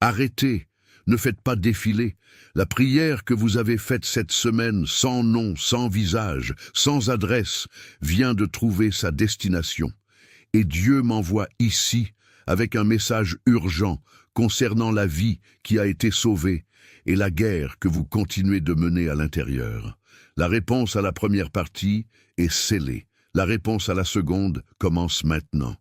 Arrêtez, ne faites pas défiler. La prière que vous avez faite cette semaine, sans nom, sans visage, sans adresse, vient de trouver sa destination. Et Dieu m'envoie ici avec un message urgent concernant la vie qui a été sauvée et la guerre que vous continuez de mener à l'intérieur. La réponse à la première partie est scellée. La réponse à la seconde commence maintenant.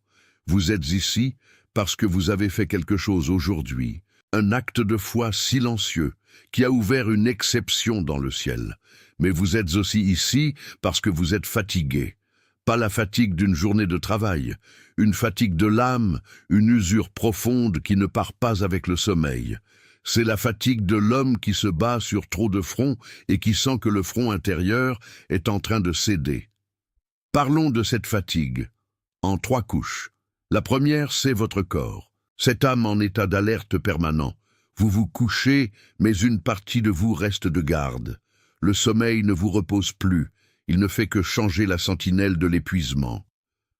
Vous êtes ici parce que vous avez fait quelque chose aujourd'hui, un acte de foi silencieux qui a ouvert une exception dans le ciel. Mais vous êtes aussi ici parce que vous êtes fatigué. Pas la fatigue d'une journée de travail, une fatigue de l'âme, une usure profonde qui ne part pas avec le sommeil. C'est la fatigue de l'homme qui se bat sur trop de fronts et qui sent que le front intérieur est en train de céder. Parlons de cette fatigue en 3 couches. La première, c'est votre corps. Cette âme en état d'alerte permanent. Vous vous couchez, mais une partie de vous reste de garde. Le sommeil ne vous repose plus. Il ne fait que changer la sentinelle de l'épuisement.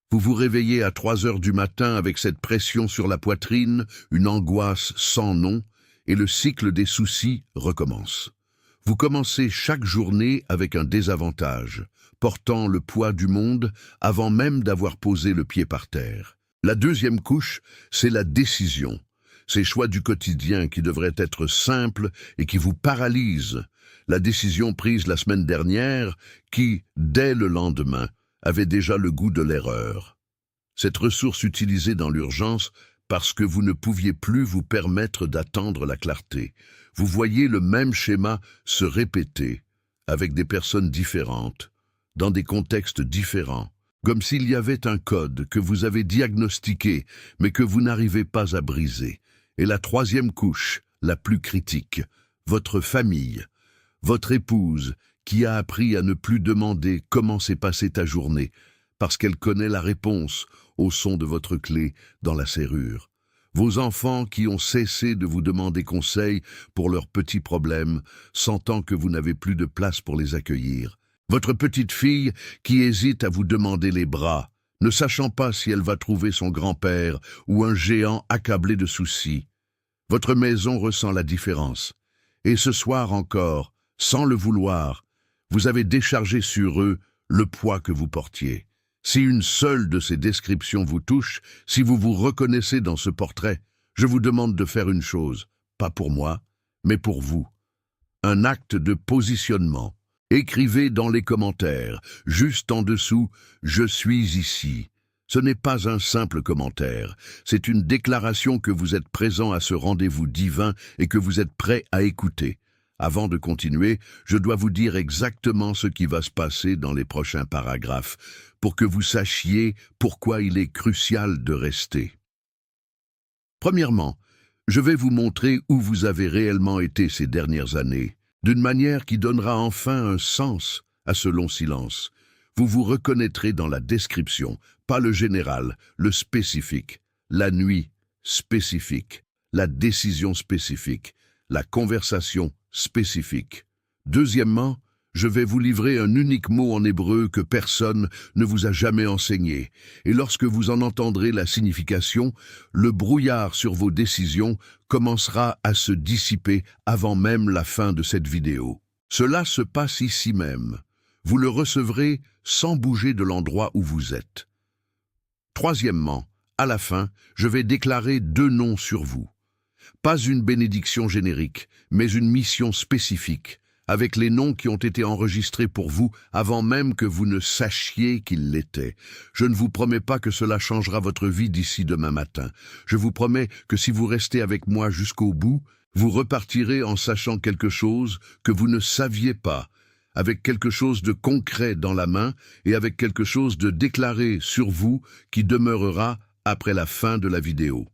Vous vous réveillez à 3 heures du matin avec cette pression sur la poitrine, une angoisse sans nom, et le cycle des soucis recommence. Vous commencez chaque journée avec un désavantage, portant le poids du monde avant même d'avoir posé le pied par terre. La deuxième couche, c'est la décision. Ces choix du quotidien qui devraient être simples et qui vous paralysent. La décision prise la semaine dernière qui, dès le lendemain, avait déjà le goût de l'erreur. Cette ressource utilisée dans l'urgence parce que vous ne pouviez plus vous permettre d'attendre la clarté. Vous voyez le même schéma se répéter, avec des personnes différentes, dans des contextes différents, comme s'il y avait un code que vous avez diagnostiqué, mais que vous n'arrivez pas à briser. Et la troisième couche, la plus critique, votre famille, votre épouse, qui a appris à ne plus demander comment s'est passée ta journée, parce qu'elle connaît la réponse au son de votre clé dans la serrure. Vos enfants qui ont cessé de vous demander conseil pour leurs petits problèmes, sentant que vous n'avez plus de place pour les accueillir. Votre petite fille qui hésite à vous demander les bras, ne sachant pas si elle va trouver son grand-père ou un géant accablé de soucis. Votre maison ressent la différence. Et ce soir encore, sans le vouloir, vous avez déchargé sur eux le poids que vous portiez. Si une seule de ces descriptions vous touche, si vous vous reconnaissez dans ce portrait, je vous demande de faire une chose, pas pour moi, mais pour vous. Un acte de positionnement. Écrivez dans les commentaires, juste en dessous, « Je suis ici ». Ce n'est pas un simple commentaire, c'est une déclaration que vous êtes présent à ce rendez-vous divin et que vous êtes prêt à écouter. Avant de continuer, je dois vous dire exactement ce qui va se passer dans les prochains paragraphes, pour que vous sachiez pourquoi il est crucial de rester. Premièrement, je vais vous montrer où vous avez réellement été ces dernières années, d'une manière qui donnera enfin un sens à ce long silence. Vous vous reconnaîtrez dans la description, pas le général, le spécifique, la nuit spécifique, la décision spécifique, la conversation spécifique. Deuxièmement, je vais vous livrer un unique mot en hébreu que personne ne vous a jamais enseigné, et lorsque vous en entendrez la signification, le brouillard sur vos décisions commencera à se dissiper avant même la fin de cette vidéo. Cela se passe ici même. Vous le recevrez sans bouger de l'endroit où vous êtes. Troisièmement, à la fin, je vais déclarer 2 noms sur vous. Pas une bénédiction générique, mais une mission spécifique, avec les noms qui ont été enregistrés pour vous avant même que vous ne sachiez qu'ils l'étaient. Je ne vous promets pas que cela changera votre vie d'ici demain matin. Je vous promets que si vous restez avec moi jusqu'au bout, vous repartirez en sachant quelque chose que vous ne saviez pas, avec quelque chose de concret dans la main et avec quelque chose de déclaré sur vous qui demeurera après la fin de la vidéo.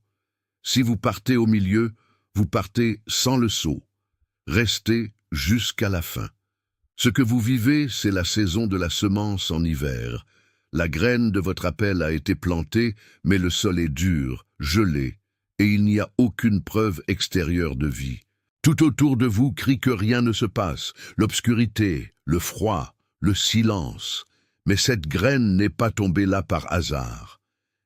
Si vous partez au milieu, vous partez sans le saut. Restez jusqu'à la fin. Ce que vous vivez, c'est la saison de la semence en hiver. La graine de votre appel a été plantée, mais le sol est dur, gelé, et il n'y a aucune preuve extérieure de vie. Tout autour de vous crie que rien ne se passe, l'obscurité, le froid, le silence. Mais cette graine n'est pas tombée là par hasard.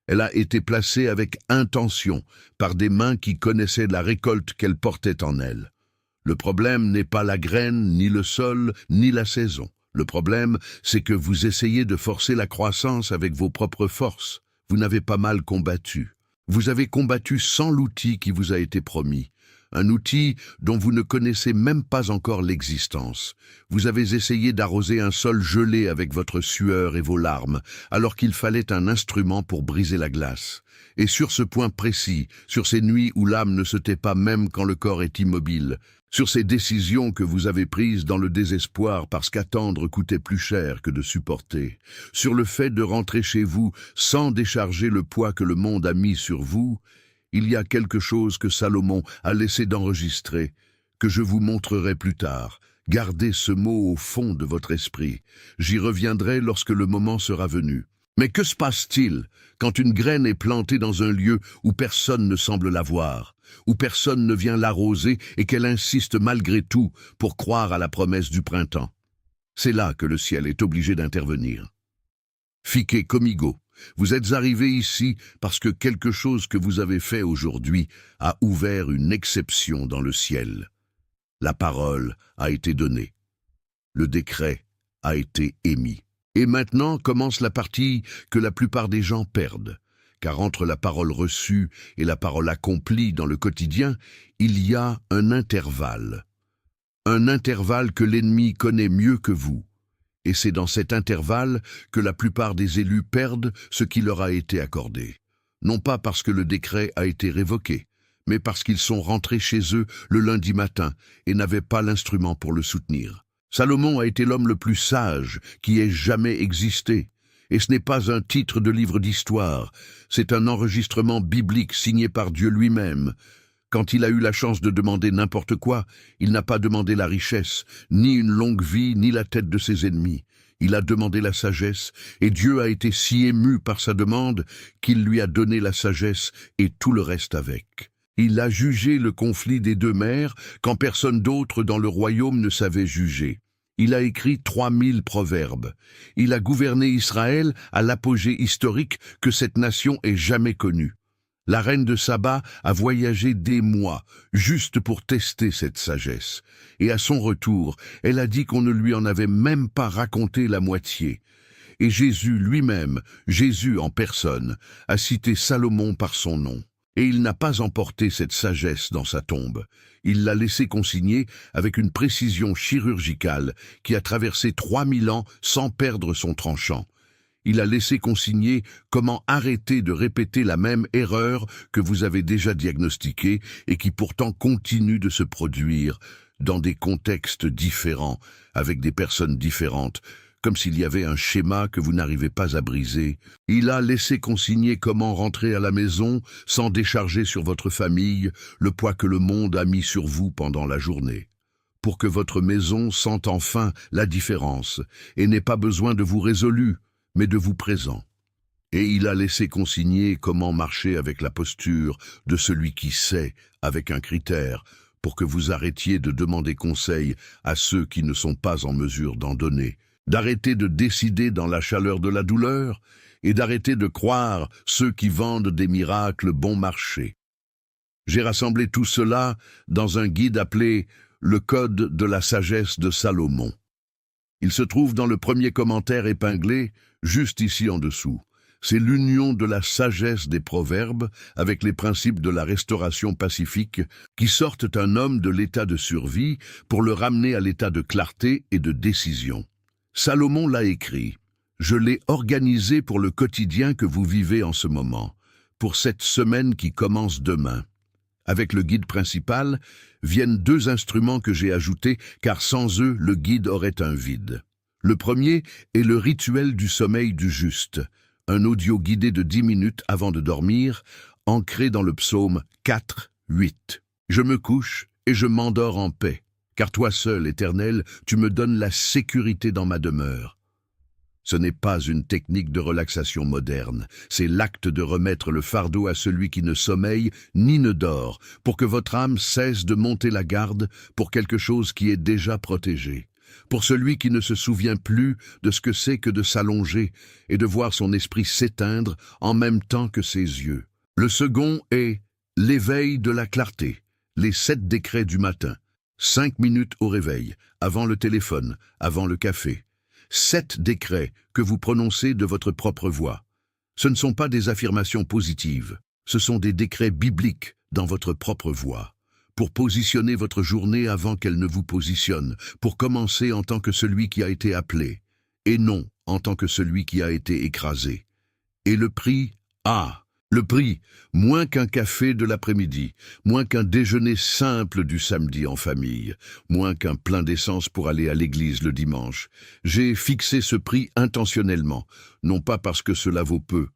Elle a été placée avec intention par des mains qui connaissaient la récolte qu'elle portait en elle. Le problème n'est pas la graine, ni le sol, ni la saison. Le problème, c'est que vous essayez de forcer la croissance avec vos propres forces. Vous n'avez pas mal combattu. Vous avez combattu sans l'outil qui vous a été promis. Un outil dont vous ne connaissez même pas encore l'existence. Vous avez essayé d'arroser un sol gelé avec votre sueur et vos larmes, alors qu'il fallait un instrument pour briser la glace. Et sur ce point précis, sur ces nuits où l'âme ne se tait pas même quand le corps est immobile, sur ces décisions que vous avez prises dans le désespoir parce qu'attendre coûtait plus cher que de supporter, sur le fait de rentrer chez vous sans décharger le poids que le monde a mis sur vous, il y a quelque chose que Salomon a laissé d'enregistrer, que je vous montrerai plus tard. Gardez ce mot au fond de votre esprit. J'y reviendrai lorsque le moment sera venu. Mais que se passe-t-il quand une graine est plantée dans un lieu où personne ne semble la voir, où personne ne vient l'arroser et qu'elle insiste malgré tout pour croire à la promesse du printemps? C'est là que le ciel est obligé d'intervenir. Fiquez comigo. Vous êtes arrivé ici parce que quelque chose que vous avez fait aujourd'hui a ouvert une exception dans le ciel. La parole a été donnée. Le décret a été émis. Et maintenant commence la partie que la plupart des gens perdent. Car entre la parole reçue et la parole accomplie dans le quotidien, il y a un intervalle. Un intervalle que l'ennemi connaît mieux que vous. Et c'est dans cet intervalle que la plupart des élus perdent ce qui leur a été accordé. Non pas parce que le décret a été révoqué, mais parce qu'ils sont rentrés chez eux le lundi matin et n'avaient pas l'instrument pour le soutenir. Salomon a été l'homme le plus sage qui ait jamais existé. Et ce n'est pas un titre de livre d'histoire, c'est un enregistrement biblique signé par Dieu lui-même. Quand il a eu la chance de demander n'importe quoi, il n'a pas demandé la richesse, ni une longue vie, ni la tête de ses ennemis. Il a demandé la sagesse, et Dieu a été si ému par sa demande qu'il lui a donné la sagesse et tout le reste avec. Il a jugé le conflit des deux mers quand personne d'autre dans le royaume ne savait juger. Il a écrit 3000 proverbes. Il a gouverné Israël à l'apogée historique que cette nation ait jamais connue. La reine de Saba a voyagé des mois, juste pour tester cette sagesse. Et à son retour, elle a dit qu'on ne lui en avait même pas raconté la moitié. Et Jésus lui-même, Jésus en personne, a cité Salomon par son nom. Et il n'a pas emporté cette sagesse dans sa tombe. Il l'a laissée consigner avec une précision chirurgicale qui a traversé 3000 ans sans perdre son tranchant. Il a laissé consigner comment arrêter de répéter la même erreur que vous avez déjà diagnostiquée et qui pourtant continue de se produire dans des contextes différents, avec des personnes différentes, comme s'il y avait un schéma que vous n'arrivez pas à briser. Il a laissé consigner comment rentrer à la maison sans décharger sur votre famille le poids que le monde a mis sur vous pendant la journée, pour que votre maison sente enfin la différence et n'ait pas besoin de vous résolu, mais de vous présent. Et il a laissé consigner comment marcher avec la posture de celui qui sait, avec un critère, pour que vous arrêtiez de demander conseil à ceux qui ne sont pas en mesure d'en donner, d'arrêter de décider dans la chaleur de la douleur et d'arrêter de croire ceux qui vendent des miracles bon marché. J'ai rassemblé tout cela dans un guide appelé « Le Code de la sagesse de Salomon ». Il se trouve dans le premier commentaire épinglé, juste ici en dessous. C'est l'union de la sagesse des proverbes avec les principes de la restauration pacifique qui sortent un homme de l'état de survie pour le ramener à l'état de clarté et de décision. Salomon l'a écrit. Je l'ai organisé pour le quotidien que vous vivez en ce moment, pour cette semaine qui commence demain. Avec le guide principal, viennent 2 instruments que j'ai ajoutés, car sans eux, le guide aurait un vide. Le premier est le rituel du sommeil du juste, un audio guidé de 10 minutes avant de dormir, ancré dans le psaume 4, 8. Je me couche et je m'endors en paix, car toi seul, Éternel, tu me donnes la sécurité dans ma demeure. Ce n'est pas une technique de relaxation moderne, c'est l'acte de remettre le fardeau à celui qui ne sommeille ni ne dort, pour que votre âme cesse de monter la garde pour quelque chose qui est déjà protégé. pour celui qui ne se souvient plus de ce que c'est que de s'allonger et de voir son esprit s'éteindre en même temps que ses yeux. Le second est l'éveil de la clarté, les 7 décrets du matin. 5 minutes au réveil, avant le téléphone, avant le café. 7 décrets que vous prononcez de votre propre voix. Ce ne sont pas des affirmations positives, ce sont des décrets bibliques dans votre propre voix, pour positionner votre journée avant qu'elle ne vous positionne, pour commencer en tant que celui qui a été appelé, et non en tant que celui qui a été écrasé. Et le prix, le prix, moins qu'un café de l'après-midi, moins qu'un déjeuner simple du samedi en famille, moins qu'un plein d'essence pour aller à l'église le dimanche. J'ai fixé ce prix intentionnellement, non pas parce que cela vaut peu.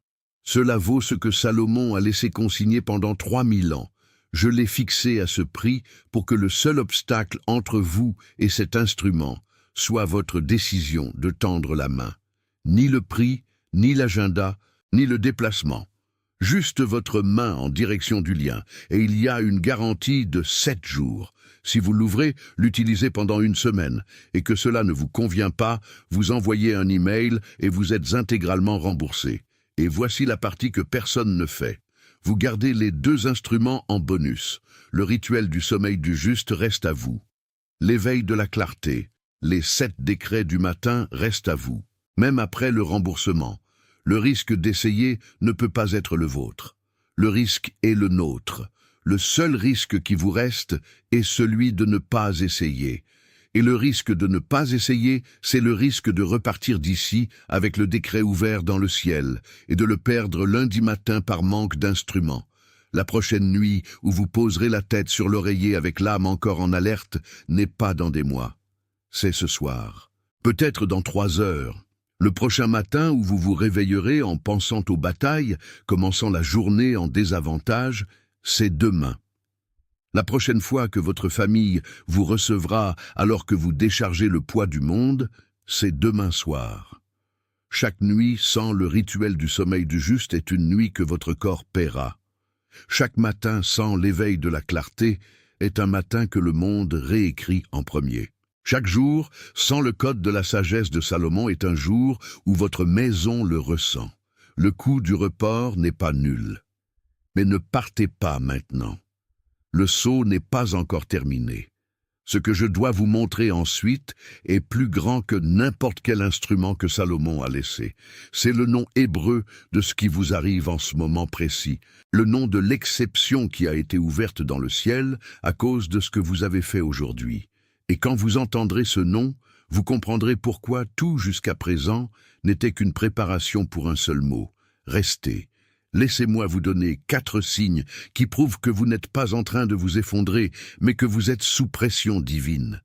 Cela vaut ce que Salomon a laissé consigner pendant 3000 ans. Je l'ai fixé à ce prix pour que le seul obstacle entre vous et cet instrument soit votre décision de tendre la main. Ni le prix, ni l'agenda, ni le déplacement. Juste votre main en direction du lien, et il y a une garantie de 7 jours. Si vous l'ouvrez, l'utilisez pendant 1 semaine, et que cela ne vous convient pas, vous envoyez un email et vous êtes intégralement remboursé. Et voici la partie que personne ne fait. Vous gardez les 2 instruments en bonus. Le rituel du sommeil du juste reste à vous. L'éveil de la clarté, les 7 décrets du matin restent à vous, même après le remboursement. Le risque d'essayer ne peut pas être le vôtre. Le risque est le nôtre. Le seul risque qui vous reste est celui de ne pas essayer. Et le risque de ne pas essayer, c'est le risque de repartir d'ici avec le décret ouvert dans le ciel et de le perdre lundi matin par manque d'instruments. La prochaine nuit où vous poserez la tête sur l'oreiller avec l'âme encore en alerte n'est pas dans des mois. C'est ce soir. Peut-être dans 3 heures. Le prochain matin où vous vous réveillerez en pensant aux batailles, commençant la journée en désavantage, c'est demain. La prochaine fois que votre famille vous recevra alors que vous déchargez le poids du monde, c'est demain soir. Chaque nuit sans le rituel du sommeil du juste est une nuit que votre corps paiera. Chaque matin sans l'éveil de la clarté est un matin que le monde réécrit en premier. Chaque jour sans le code de la sagesse de Salomon est un jour où votre maison le ressent. Le coût du report n'est pas nul. Mais ne partez pas maintenant. Le saut n'est pas encore terminé. Ce que je dois vous montrer ensuite est plus grand que n'importe quel instrument que Salomon a laissé. C'est le nom hébreu de ce qui vous arrive en ce moment précis, le nom de l'exception qui a été ouverte dans le ciel à cause de ce que vous avez fait aujourd'hui. Et quand vous entendrez ce nom, vous comprendrez pourquoi tout jusqu'à présent n'était qu'une préparation pour un seul mot. Restez. Laissez-moi vous donner 4 signes qui prouvent que vous n'êtes pas en train de vous effondrer, mais que vous êtes sous pression divine.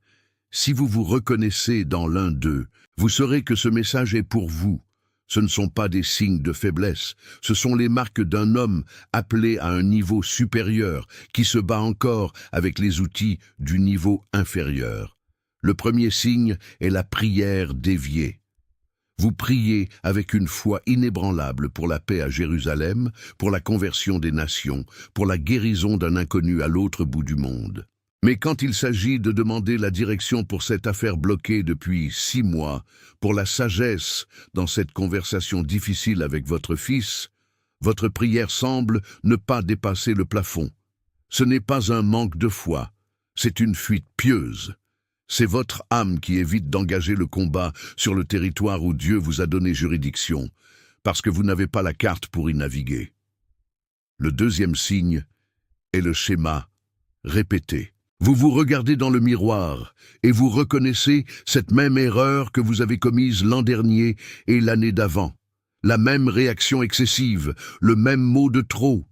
Si vous vous reconnaissez dans l'un d'eux, vous saurez que ce message est pour vous. Ce ne sont pas des signes de faiblesse, ce sont les marques d'un homme appelé à un niveau supérieur, qui se bat encore avec les outils du niveau inférieur. Le premier signe est la prière déviée. Vous priez avec une foi inébranlable pour la paix à Jérusalem, pour la conversion des nations, pour la guérison d'un inconnu à l'autre bout du monde. Mais quand il s'agit de demander la direction pour cette affaire bloquée depuis 6 mois, pour la sagesse dans cette conversation difficile avec votre fils, votre prière semble ne pas dépasser le plafond. Ce n'est pas un manque de foi, c'est une fuite pieuse. C'est votre âme qui évite d'engager le combat sur le territoire où Dieu vous a donné juridiction, parce que vous n'avez pas la carte pour y naviguer. Le deuxième signe est le schéma répété. Vous vous regardez dans le miroir et vous reconnaissez cette même erreur que vous avez commise l'an dernier et l'année d'avant. La même réaction excessive, le même mot de trop,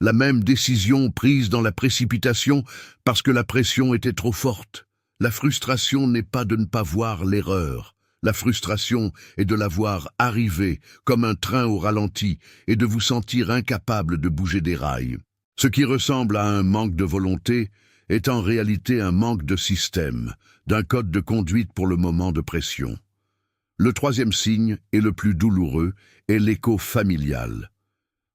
la même décision prise dans la précipitation parce que la pression était trop forte. La frustration n'est pas de ne pas voir l'erreur. La frustration est de la voir arriver comme un train au ralenti et de vous sentir incapable de bouger des rails. Ce qui ressemble à un manque de volonté est en réalité un manque de système, d'un code de conduite pour le moment de pression. Le troisième signe, et le plus douloureux, est l'écho familial.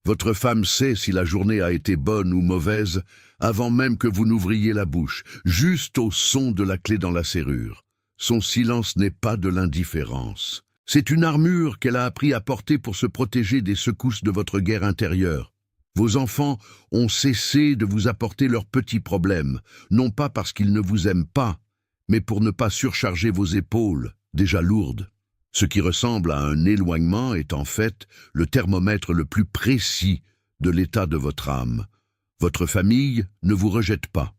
Votre femme sait si la journée a été bonne ou mauvaise avant même que vous n'ouvriez la bouche, juste au son de la clé dans la serrure. Son silence n'est pas de l'indifférence. C'est une armure qu'elle a appris à porter pour se protéger des secousses de votre guerre intérieure. Vos enfants ont cessé de vous apporter leurs petits problèmes, non pas parce qu'ils ne vous aiment pas, mais pour ne pas surcharger vos épaules, déjà lourdes. Ce qui ressemble à un éloignement est en fait le thermomètre le plus précis de l'état de votre âme. Votre famille ne vous rejette pas.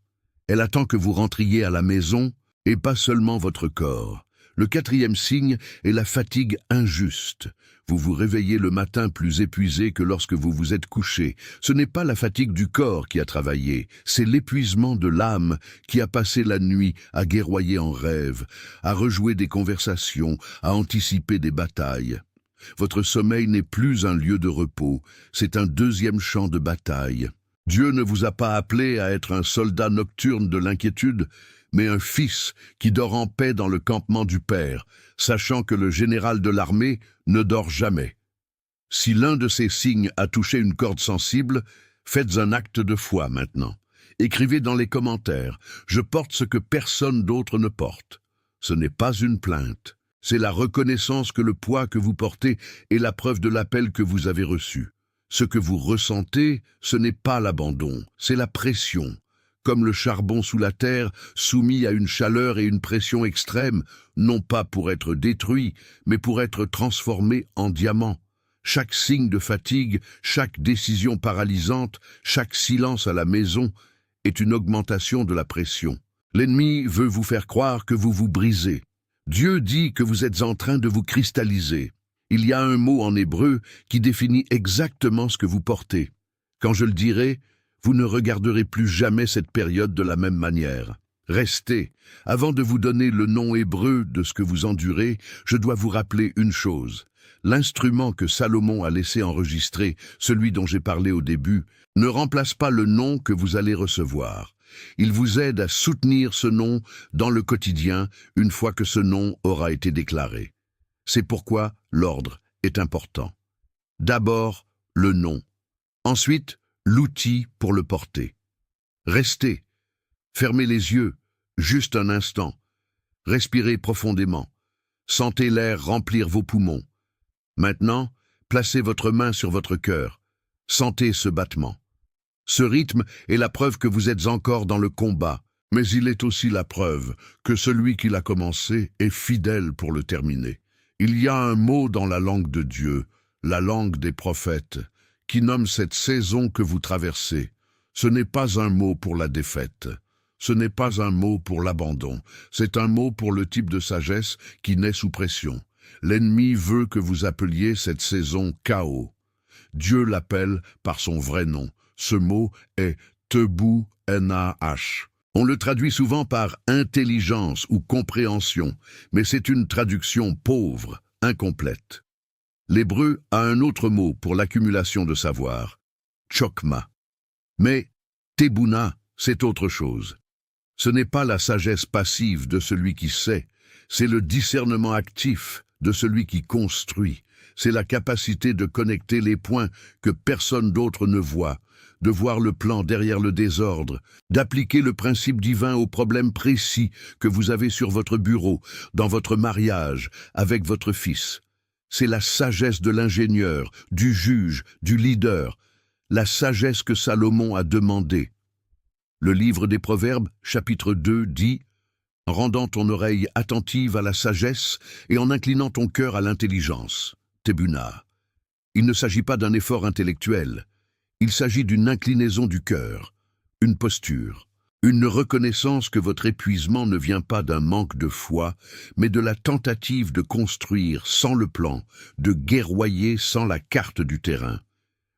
Elle attend que vous rentriez à la maison et pas seulement votre corps. Le quatrième signe est la fatigue injuste. Vous vous réveillez le matin plus épuisé que lorsque vous vous êtes couché. Ce n'est pas la fatigue du corps qui a travaillé, c'est l'épuisement de l'âme qui a passé la nuit à guerroyer en rêve, à rejouer des conversations, à anticiper des batailles. Votre sommeil n'est plus un lieu de repos, c'est un deuxième champ de bataille. Dieu ne vous a pas appelé à être un soldat nocturne de l'inquiétude, mais un fils qui dort en paix dans le campement du Père, sachant que le général de l'armée ne dort jamais. Si l'un de ces signes a touché une corde sensible, faites un acte de foi maintenant. Écrivez dans les commentaires « Je porte ce que personne d'autre ne porte ». Ce n'est pas une plainte, c'est la reconnaissance que le poids que vous portez est la preuve de l'appel que vous avez reçu. Ce que vous ressentez, ce n'est pas l'abandon, c'est la pression. Comme le charbon sous la terre, soumis à une chaleur et une pression extrêmes, non pas pour être détruit, mais pour être transformé en diamant. Chaque signe de fatigue, chaque décision paralysante, chaque silence à la maison est une augmentation de la pression. L'ennemi veut vous faire croire que vous vous brisez. Dieu dit que vous êtes en train de vous cristalliser. Il y a un mot en hébreu qui définit exactement ce que vous portez. Quand je le dirai, vous ne regarderez plus jamais cette période de la même manière. Restez. Avant de vous donner le nom hébreu de ce que vous endurez, je dois vous rappeler une chose. L'instrument que Salomon a laissé enregistrer, celui dont j'ai parlé au début, ne remplace pas le nom que vous allez recevoir. Il vous aide à soutenir ce nom dans le quotidien une fois que ce nom aura été déclaré. C'est pourquoi l'ordre est important. D'abord, le nom. Ensuite, l'outil pour le porter. Restez. Fermez les yeux, juste un instant. Respirez profondément. Sentez l'air remplir vos poumons. Maintenant, placez votre main sur votre cœur. Sentez ce battement. Ce rythme est la preuve que vous êtes encore dans le combat, mais il est aussi la preuve que celui qui l'a commencé est fidèle pour le terminer. Il y a un mot dans la langue de Dieu, la langue des prophètes, qui nomme cette saison que vous traversez. Ce n'est pas un mot pour la défaite. Ce n'est pas un mot pour l'abandon. C'est un mot pour le type de sagesse qui naît sous pression. L'ennemi veut que vous appeliez cette saison chaos. Dieu l'appelle par son vrai nom. Ce mot est Tebu Nah. On le traduit souvent par intelligence ou compréhension, mais c'est une traduction pauvre, incomplète. L'hébreu a un autre mot pour l'accumulation de savoir, chokma. Mais tebuna, c'est autre chose. Ce n'est pas la sagesse passive de celui qui sait, c'est le discernement actif de celui qui construit. C'est la capacité de connecter les points que personne d'autre ne voit, de voir le plan derrière le désordre, d'appliquer le principe divin aux problèmes précis que vous avez sur votre bureau, dans votre mariage, avec votre fils. C'est la sagesse de l'ingénieur, du juge, du leader, la sagesse que Salomon a demandée. Le livre des Proverbes, chapitre 2, dit « En rendant ton oreille attentive à la sagesse et en inclinant ton cœur à l'intelligence. » Tebuna. Il ne s'agit pas d'un effort intellectuel. Il s'agit d'une inclinaison du cœur, une posture, une reconnaissance que votre épuisement ne vient pas d'un manque de foi, mais de la tentative de construire sans le plan, de guerroyer sans la carte du terrain.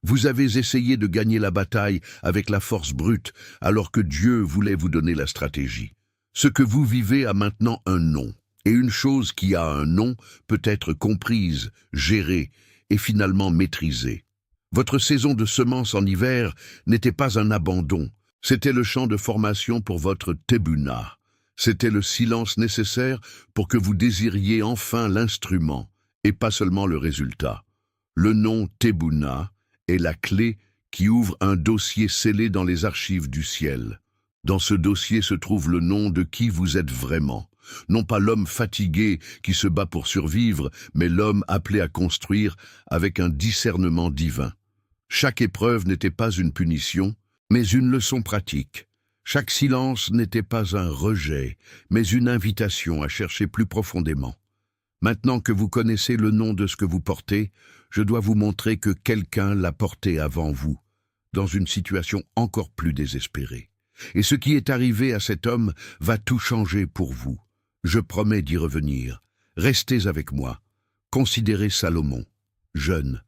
Vous avez essayé de gagner la bataille avec la force brute, alors que Dieu voulait vous donner la stratégie. Ce que vous vivez a maintenant un nom, et une chose qui a un nom peut être comprise, gérée et finalement maîtrisée. Votre saison de semences en hiver n'était pas un abandon, c'était le champ de formation pour votre tebuna. C'était le silence nécessaire pour que vous désiriez enfin l'instrument, et pas seulement le résultat. Le nom tebuna est la clé qui ouvre un dossier scellé dans les archives du ciel. Dans ce dossier se trouve le nom de qui vous êtes vraiment. Non pas l'homme fatigué qui se bat pour survivre, mais l'homme appelé à construire avec un discernement divin. Chaque épreuve n'était pas une punition, mais une leçon pratique. Chaque silence n'était pas un rejet, mais une invitation à chercher plus profondément. Maintenant que vous connaissez le nom de ce que vous portez, je dois vous montrer que quelqu'un l'a porté avant vous, dans une situation encore plus désespérée. Et ce qui est arrivé à cet homme va tout changer pour vous. Je promets d'y revenir. Restez avec moi. Considérez Salomon, jeune.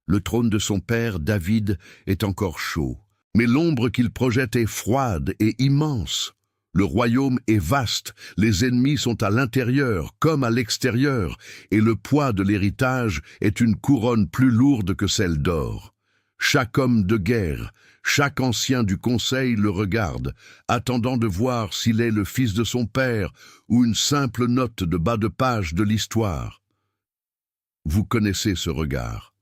Le trône de son père, David, est encore chaud. Mais l'ombre qu'il projette est froide et immense. Le royaume est vaste, les ennemis sont à l'intérieur comme à l'extérieur, et le poids de l'héritage est une couronne plus lourde que celle d'or. Chaque homme de guerre, chaque ancien du conseil le regarde, attendant de voir s'il est le fils de son père ou une simple note de bas de page de l'histoire. Vous connaissez ce regard.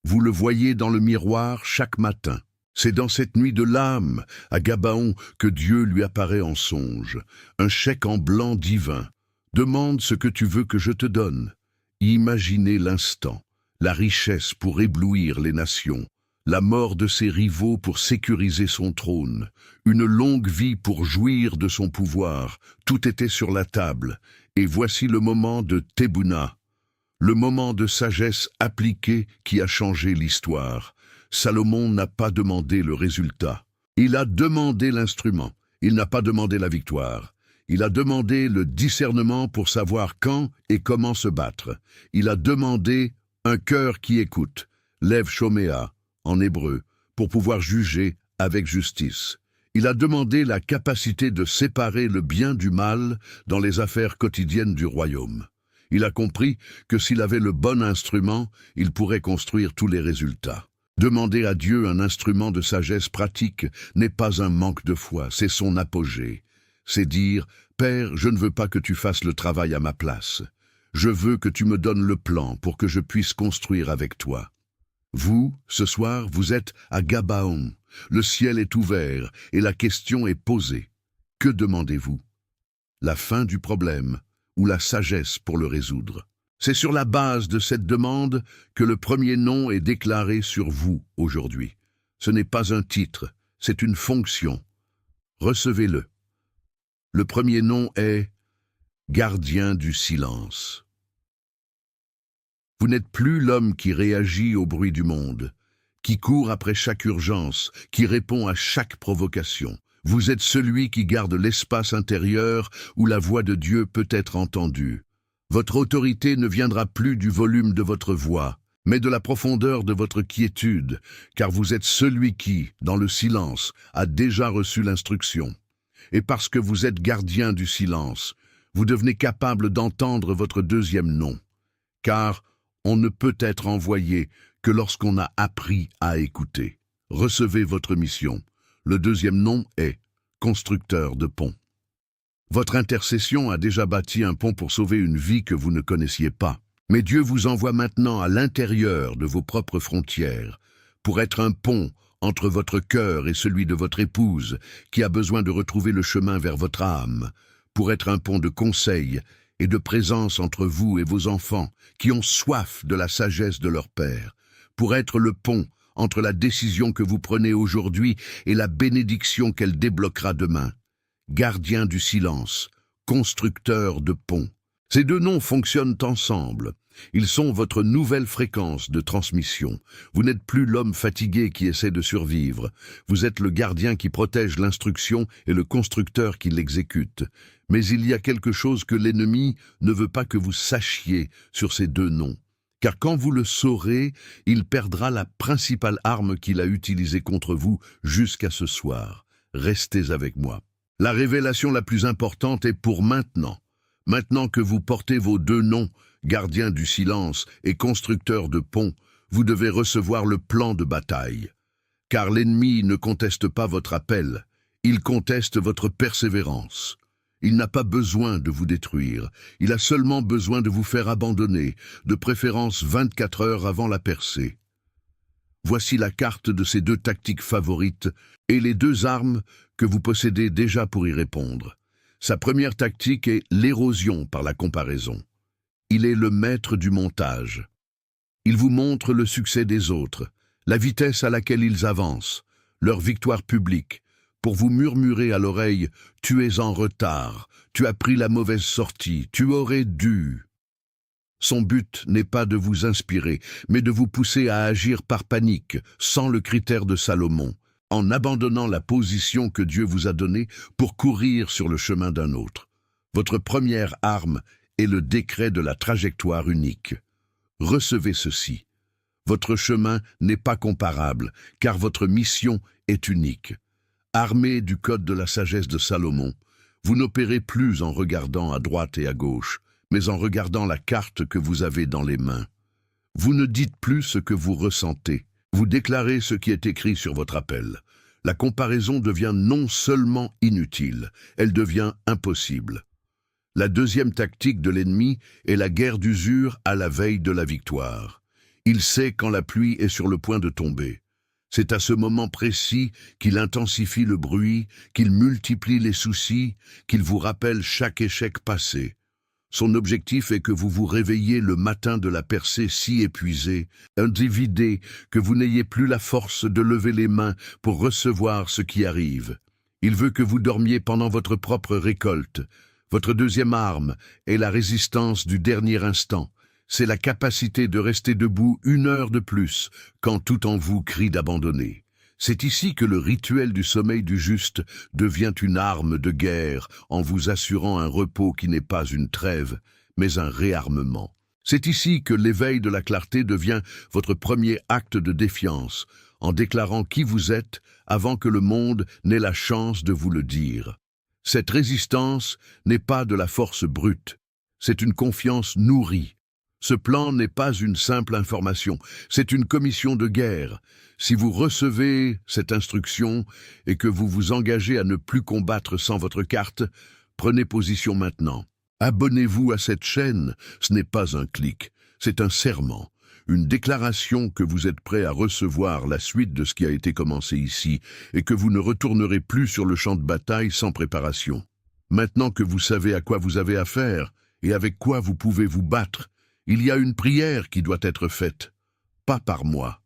Vous le voyez dans le miroir chaque matin. C'est dans cette nuit de l'âme, à Gabaon, que Dieu lui apparaît en songe. Un chèque en blanc divin. Demande ce que tu veux que je te donne. Imaginez l'instant, la richesse pour éblouir les nations, la mort de ses rivaux pour sécuriser son trône, une longue vie pour jouir de son pouvoir. Tout était sur la table, et voici le moment de Tebouna, le moment de sagesse appliquée qui a changé l'histoire. Salomon n'a pas demandé le résultat. Il a demandé l'instrument. Il n'a pas demandé la victoire. Il a demandé le discernement pour savoir quand et comment se battre. Il a demandé un cœur qui écoute, lève shoméa, en hébreu, pour pouvoir juger avec justice. Il a demandé la capacité de séparer le bien du mal dans les affaires quotidiennes du royaume. Il a compris que s'il avait le bon instrument, il pourrait construire tous les résultats. Demander à Dieu un instrument de sagesse pratique n'est pas un manque de foi, c'est son apogée. C'est dire, « Père, je ne veux pas que tu fasses le travail à ma place. Je veux que tu me donnes le plan pour que je puisse construire avec toi. » Vous, ce soir, vous êtes à Gabaon. Le ciel est ouvert et la question est posée. Que demandez-vous? La fin du problème ou la sagesse pour le résoudre? C'est sur la base de cette demande que le premier nom est déclaré sur vous aujourd'hui. Ce n'est pas un titre, c'est une fonction. Recevez-le. Le premier nom est gardien du silence. Vous n'êtes plus l'homme qui réagit au bruit du monde, qui court après chaque urgence, qui répond à chaque provocation. Vous êtes celui qui garde l'espace intérieur où la voix de Dieu peut être entendue. Votre autorité ne viendra plus du volume de votre voix, mais de la profondeur de votre quiétude, car vous êtes celui qui, dans le silence, a déjà reçu l'instruction. Et parce que vous êtes gardien du silence, vous devenez capable d'entendre votre deuxième nom, car on ne peut être envoyé que lorsqu'on a appris à écouter. Recevez votre mission. Le deuxième nom est constructeur de pont. Votre intercession a déjà bâti un pont pour sauver une vie que vous ne connaissiez pas. Mais Dieu vous envoie maintenant à l'intérieur de vos propres frontières pour être un pont entre votre cœur et celui de votre épouse qui a besoin de retrouver le chemin vers votre âme, pour être un pont de conseil et de présence entre vous et vos enfants qui ont soif de la sagesse de leur Père, pour être le pont entre la décision que vous prenez aujourd'hui et la bénédiction qu'elle débloquera demain. Gardien du silence, constructeur de ponts. Ces deux noms fonctionnent ensemble. Ils sont votre nouvelle fréquence de transmission. Vous n'êtes plus l'homme fatigué qui essaie de survivre. Vous êtes le gardien qui protège l'instruction et le constructeur qui l'exécute. Mais il y a quelque chose que l'ennemi ne veut pas que vous sachiez sur ces deux noms. Car quand vous le saurez, il perdra la principale arme qu'il a utilisée contre vous jusqu'à ce soir. Restez avec moi. La révélation la plus importante est pour maintenant. Maintenant que vous portez vos deux noms, gardien du silence et constructeur de ponts, vous devez recevoir le plan de bataille. Car l'ennemi ne conteste pas votre appel, il conteste votre persévérance. Il n'a pas besoin de vous détruire, il a seulement besoin de vous faire abandonner, de préférence 24 heures avant la percée. Voici la carte de ces deux tactiques favorites et les deux armes que vous possédez déjà pour y répondre. Sa première tactique est l'érosion par la comparaison. Il est le maître du montage. Il vous montre le succès des autres, la vitesse à laquelle ils avancent, leur victoire publique, pour vous murmurer à l'oreille « Tu es en retard, tu as pris la mauvaise sortie, tu aurais dû ». Son but n'est pas de vous inspirer, mais de vous pousser à agir par panique, sans le critère de Salomon, en abandonnant la position que Dieu vous a donnée pour courir sur le chemin d'un autre. Votre première arme est le décret de la trajectoire unique. Recevez ceci. Votre chemin n'est pas comparable, car votre mission est unique. Armé du code de la sagesse de Salomon, vous n'opérez plus en regardant à droite et à gauche, mais en regardant la carte que vous avez dans les mains. Vous ne dites plus ce que vous ressentez, vous déclarez ce qui est écrit sur votre appel. La comparaison devient non seulement inutile, elle devient impossible. La deuxième tactique de l'ennemi est la guerre d'usure à la veille de la victoire. Il sait quand la pluie est sur le point de tomber. C'est à ce moment précis qu'il intensifie le bruit, qu'il multiplie les soucis, qu'il vous rappelle chaque échec passé. Son objectif est que vous vous réveilliez le matin de la percée si épuisé, individé, que vous n'ayez plus la force de lever les mains pour recevoir ce qui arrive. Il veut que vous dormiez pendant votre propre récolte. Votre deuxième arme est la résistance du dernier instant. C'est la capacité de rester debout 1 heure de plus, quand tout en vous crie d'abandonner. C'est ici que le rituel du sommeil du juste devient une arme de guerre en vous assurant un repos qui n'est pas une trêve, mais un réarmement. C'est ici que l'éveil de la clarté devient votre premier acte de défiance, en déclarant qui vous êtes avant que le monde n'ait la chance de vous le dire. Cette résistance n'est pas de la force brute, c'est une confiance nourrie. Ce plan n'est pas une simple information, c'est une commission de guerre. Si vous recevez cette instruction et que vous vous engagez à ne plus combattre sans votre carte, prenez position maintenant. Abonnez-vous à cette chaîne, ce n'est pas un clic, c'est un serment, une déclaration que vous êtes prêt à recevoir la suite de ce qui a été commencé ici et que vous ne retournerez plus sur le champ de bataille sans préparation. Maintenant que vous savez à quoi vous avez affaire et avec quoi vous pouvez vous battre, il y a une prière qui doit être faite, pas par moi,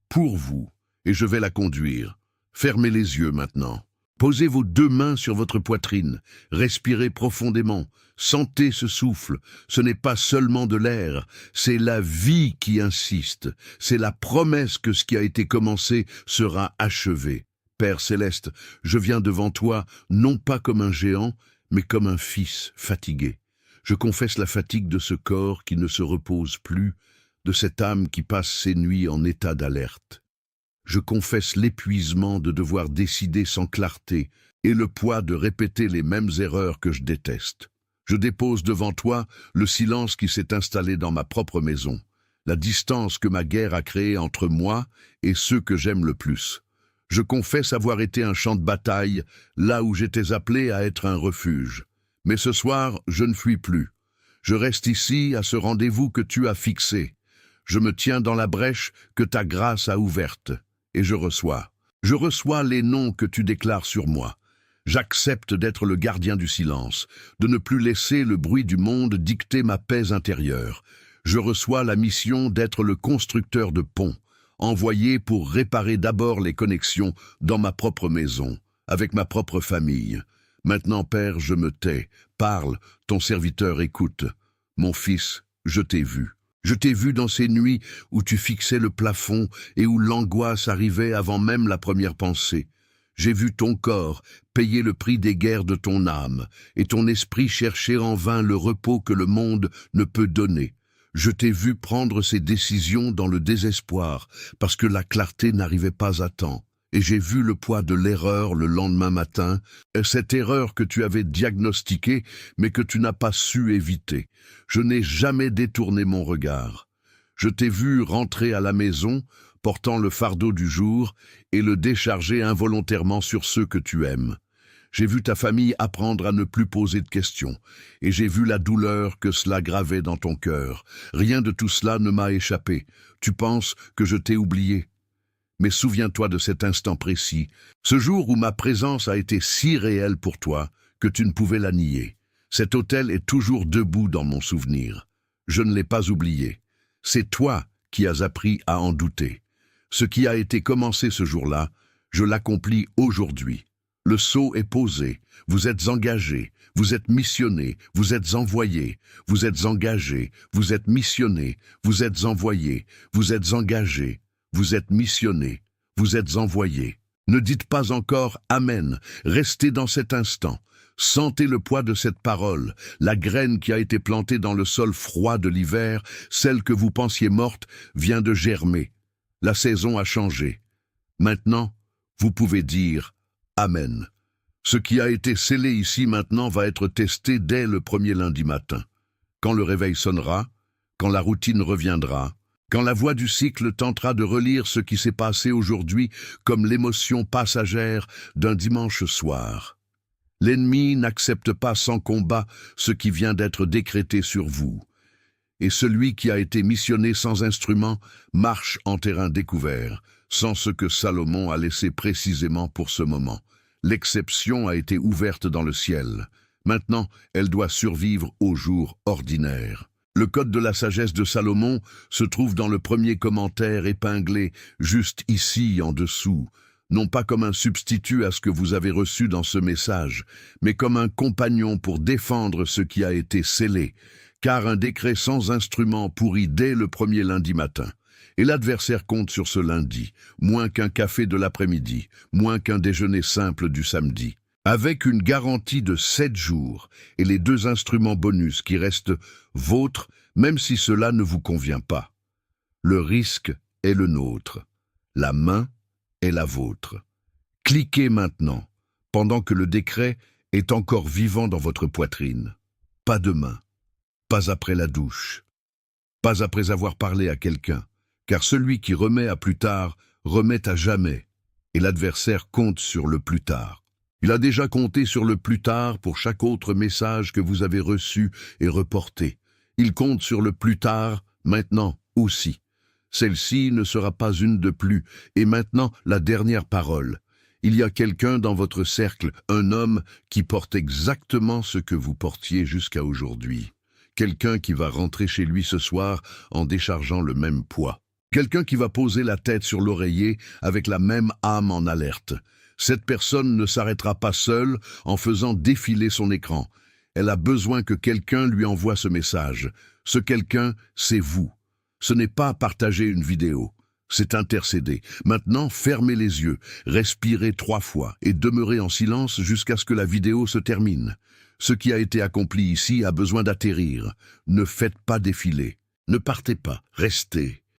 pour vous, et je vais la conduire. Fermez les yeux maintenant. Posez vos 2 mains sur votre poitrine, respirez profondément, sentez ce souffle. Ce n'est pas seulement de l'air, c'est la vie qui insiste. C'est la promesse que ce qui a été commencé sera achevé. Père céleste, je viens devant toi, non pas comme un géant, mais comme un fils fatigué. Je confesse la fatigue de ce corps qui ne se repose plus, de cette âme qui passe ses nuits en état d'alerte. Je confesse l'épuisement de devoir décider sans clarté et le poids de répéter les mêmes erreurs que je déteste. Je dépose devant toi le silence qui s'est installé dans ma propre maison, la distance que ma guerre a créée entre moi et ceux que j'aime le plus. Je confesse avoir été un champ de bataille, là où j'étais appelé à être un refuge. Mais ce soir, je ne fuis plus. Je reste ici à ce rendez-vous que tu as fixé. Je me tiens dans la brèche que ta grâce a ouverte, et je reçois. Je reçois les noms que tu déclares sur moi. J'accepte d'être le gardien du silence, de ne plus laisser le bruit du monde dicter ma paix intérieure. Je reçois la mission d'être le constructeur de ponts, envoyé pour réparer d'abord les connexions dans ma propre maison, avec ma propre famille. Maintenant, Père, je me tais. Parle, ton serviteur écoute. Mon fils, je t'ai vu. Je t'ai vu dans ces nuits où tu fixais le plafond et où l'angoisse arrivait avant même la première pensée. J'ai vu ton corps payer le prix des guerres de ton âme et ton esprit chercher en vain le repos que le monde ne peut donner. Je t'ai vu prendre ces décisions dans le désespoir parce que la clarté n'arrivait pas à temps. Et j'ai vu le poids de l'erreur le lendemain matin, cette erreur que tu avais diagnostiquée, mais que tu n'as pas su éviter. Je n'ai jamais détourné mon regard. Je t'ai vu rentrer à la maison, portant le fardeau du jour, et le décharger involontairement sur ceux que tu aimes. J'ai vu ta famille apprendre à ne plus poser de questions, et j'ai vu la douleur que cela gravait dans ton cœur. Rien de tout cela ne m'a échappé. Tu penses que je t'ai oublié? Mais souviens-toi de cet instant précis, ce jour où ma présence a été si réelle pour toi que tu ne pouvais la nier. Cet autel est toujours debout dans mon souvenir. Je ne l'ai pas oublié. C'est toi qui as appris à en douter. Ce qui a été commencé ce jour-là, je l'accomplis aujourd'hui. Le sceau est posé, vous êtes engagé, vous êtes missionné, vous êtes envoyé, vous êtes engagé, vous êtes missionné, vous êtes envoyé, vous êtes engagé, vous êtes missionné, vous êtes envoyé. Ne dites pas encore « Amen », restez dans cet instant. Sentez le poids de cette parole, la graine qui a été plantée dans le sol froid de l'hiver, celle que vous pensiez morte, vient de germer. La saison a changé. Maintenant, vous pouvez dire « Amen ». Ce qui a été scellé ici maintenant va être testé dès le premier lundi matin. Quand le réveil sonnera, quand la routine reviendra, quand la voix du cycle tentera de relire ce qui s'est passé aujourd'hui comme l'émotion passagère d'un dimanche soir. L'ennemi n'accepte pas sans combat ce qui vient d'être décrété sur vous. Et celui qui a été missionné sans instrument marche en terrain découvert, sans ce que Salomon a laissé précisément pour ce moment. L'exception a été ouverte dans le ciel. Maintenant, elle doit survivre au jour ordinaire. Le code de la sagesse de Salomon se trouve dans le premier commentaire épinglé, juste ici en dessous, non pas comme un substitut à ce que vous avez reçu dans ce message, mais comme un compagnon pour défendre ce qui a été scellé, car un décret sans instrument pourrit dès le premier lundi matin. Et l'adversaire compte sur ce lundi, moins qu'un café de l'après-midi, moins qu'un déjeuner simple du samedi. Avec une garantie de 7 jours et les 2 instruments bonus qui restent vôtres, même si cela ne vous convient pas. Le risque est le nôtre. La main est la vôtre. Cliquez maintenant, pendant que le décret est encore vivant dans votre poitrine. Pas demain, pas après la douche, pas après avoir parlé à quelqu'un. Car celui qui remet à plus tard remet à jamais, et l'adversaire compte sur le plus tard. Il a déjà compté sur le plus tard pour chaque autre message que vous avez reçu et reporté. Il compte sur le plus tard, maintenant aussi. Celle-ci ne sera pas une de plus, et maintenant la dernière parole. Il y a quelqu'un dans votre cercle, un homme qui porte exactement ce que vous portiez jusqu'à aujourd'hui. Quelqu'un qui va rentrer chez lui ce soir en déchargeant le même poids. Quelqu'un qui va poser la tête sur l'oreiller avec la même âme en alerte. Cette personne ne s'arrêtera pas seule en faisant défiler son écran. Elle a besoin que quelqu'un lui envoie ce message. Ce quelqu'un, c'est vous. Ce n'est pas partager une vidéo, c'est intercéder. Maintenant, fermez les yeux, respirez 3 fois et demeurez en silence jusqu'à ce que la vidéo se termine. Ce qui a été accompli ici a besoin d'atterrir. Ne faites pas défiler. Ne partez pas, restez.